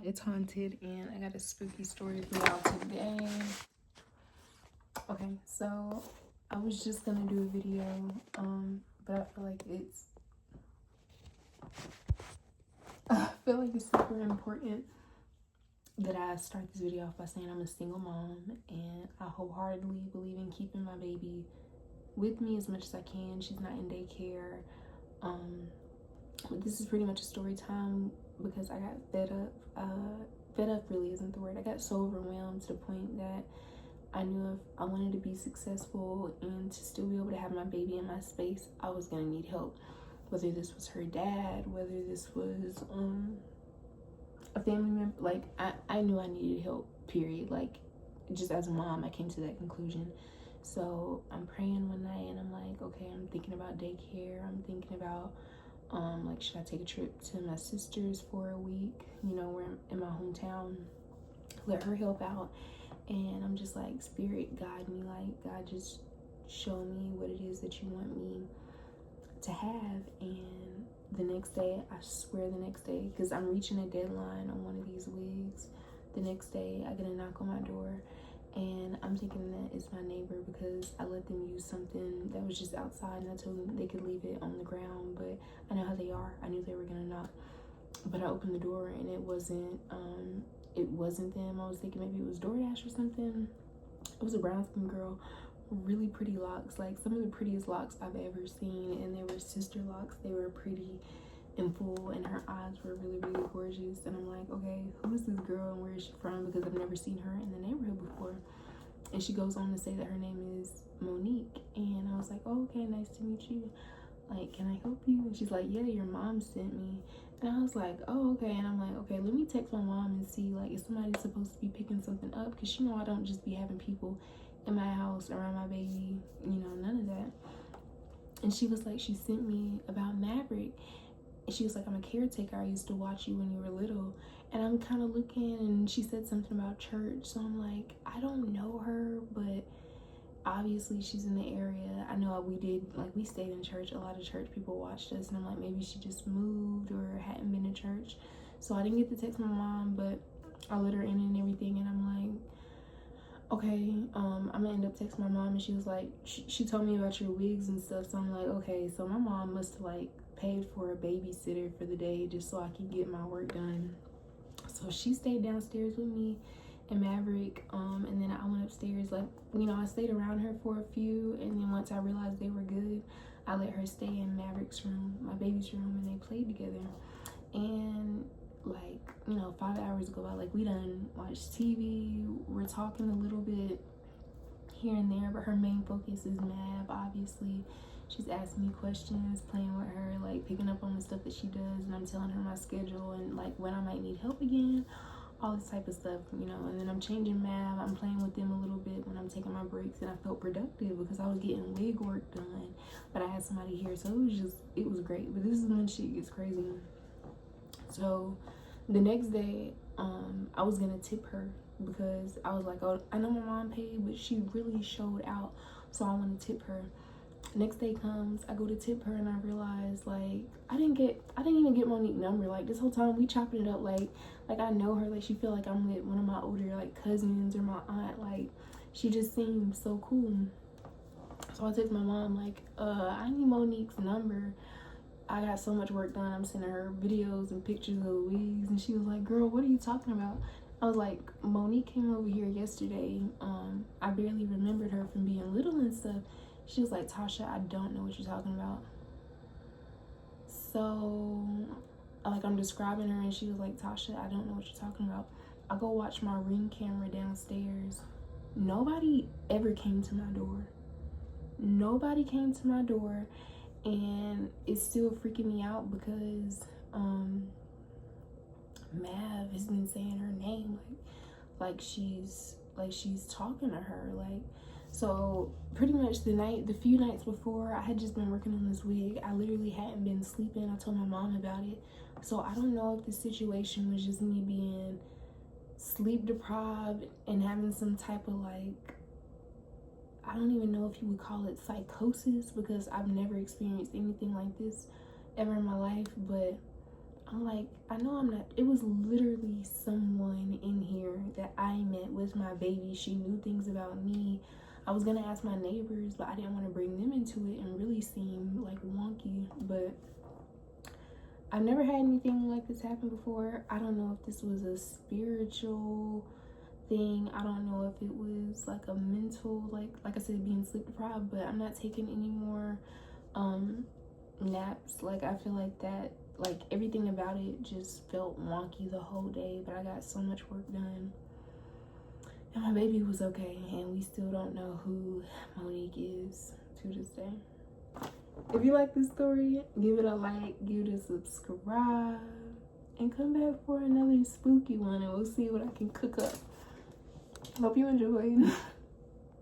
It's haunted, and I got a spooky story for y'all today. Okay, so I was just gonna do a video, but I feel like it's super important that I start this video off by saying I'm a single mom, and I wholeheartedly believe in keeping my baby with me as much as I can. She's not in daycare. But this is pretty much a story time because I got fed up. Fed up really isn't the word. I got so overwhelmed to the point that I knew if I wanted to be successful and to still be able to have my baby in my space, I was gonna need help. Whether this was her dad, whether this was a family member, like I knew I needed help, period. Like, just as a mom, I came to that conclusion. So I'm praying one night and I'm like, okay, I'm thinking about daycare. I'm thinking about like, should I take a trip to my sister's for a week, you know, where I'm in my hometown, let her help out. And I'm just like, Spirit, guide me. Like, God, just show me what it is that you want me to have. And the next day, I swear the next day, because I'm reaching a deadline on one of these wigs, the next day I get a knock on my door, and I'm thinking that it's my neighbor because I let them use something that was just outside, and I told them they could leave it on the ground, but I know how they are. I knew they were gonna knock, but I opened the door and it wasn't them. I was thinking maybe it was DoorDash or something. It was a brown skin girl, really pretty locks, like some of the prettiest locks I've ever seen, and they were sister locks. They were pretty and full, and her eyes were really, really gorgeous. And I'm like, okay, who is this girl and where is she from? Because I've never seen her in the neighborhood before. And she goes on to say that her name is Monique, and I was like, oh, okay, nice to meet you. Like, can I help you? And she's like, yeah, your mom sent me. And I was like, oh, okay. And I'm like, okay, let me text my mom and see, like, is somebody supposed to be picking something up? Because I don't just be having people in my house around my baby, none of that. And she was like, she sent me about Maverick. And she was like, I'm a caretaker. I used to watch you when you were little. And I'm kind of looking, and she said something about church. So I'm like, I don't know her, but obviously she's in the area. I know we stayed in church. A lot of church people watched us, and I'm like, maybe she just moved or hadn't been to church. So I didn't get to text my mom, but I let her in and everything. And I'm like, okay, I'm gonna end up texting my mom. And she was like, she told me about your wigs and stuff. So I'm like, okay, so my mom must have like paid for a babysitter for the day just so I can get my work done. So she stayed downstairs with me and Maverick, and then I went upstairs. Like, I stayed around her for a few, and then once I realized they were good, I let her stay in Maverick's room, my baby's room, and they played together. And like, 5 hours go by, like, we done watched TV, we're talking a little bit here and there, but her main focus is Mav, obviously. She's asking me questions, playing with her, like picking up on the stuff that she does, and I'm telling her my schedule and like when I might need help again, all this type of stuff, and then I'm changing Mav, I'm playing with them a little bit when I'm taking my breaks, and I felt productive because I was getting wig work done, but I had somebody here, so it was great. But this is when shit gets crazy. So the next day, I was gonna tip her because I was like, oh, I know my mom paid, but she really showed out, so I want to tip her. Next day comes, I go to tip her, and I realize, like, I didn't even get Monique's number. Like, this whole time we chopping it up, like I know her, like she feel like I'm with one of my older like cousins or my aunt. Like, she just seems so cool. So I text my mom like, I need Monique's number. I got so much work done. I'm sending her videos and pictures of the wigs, and she was like, girl, what are you talking about? I was like, Monique came over here yesterday. I barely remembered her from being little and stuff. She was like, Tasha, I don't know what you're talking about. So, like, I'm describing her, and she was like, Tasha, I don't know what you're talking about. I go watch my Ring camera downstairs. Nobody ever came to my door. Nobody came to my door, and it's still freaking me out because Mav has been saying her name like she's talking to her, like. So pretty much the few nights before, I had just been working on this wig. I literally hadn't been sleeping. I told my mom about it. So I don't know if the situation was just me being sleep deprived and having some type of like, I don't even know if you would call it psychosis, because I've never experienced anything like this ever in my life. But I'm like, I know I'm not, it was literally some I met with my baby. She knew things about me. I was gonna ask my neighbors, but I didn't want to bring them into it and really seem like wonky. But I've never had anything like this happen before. I don't know if this was a spiritual thing. I don't know if it was like a mental, like I said, being sleep deprived, but I'm not taking any more naps. Like, I feel like that, like, everything about it just felt wonky the whole day, but I got so much work done. And my baby was okay, and we still don't know who Monique is to this day. If you like this story, give it a like, give it a subscribe, and come back for another spooky one, and we'll see what I can cook up. Hope you enjoyed.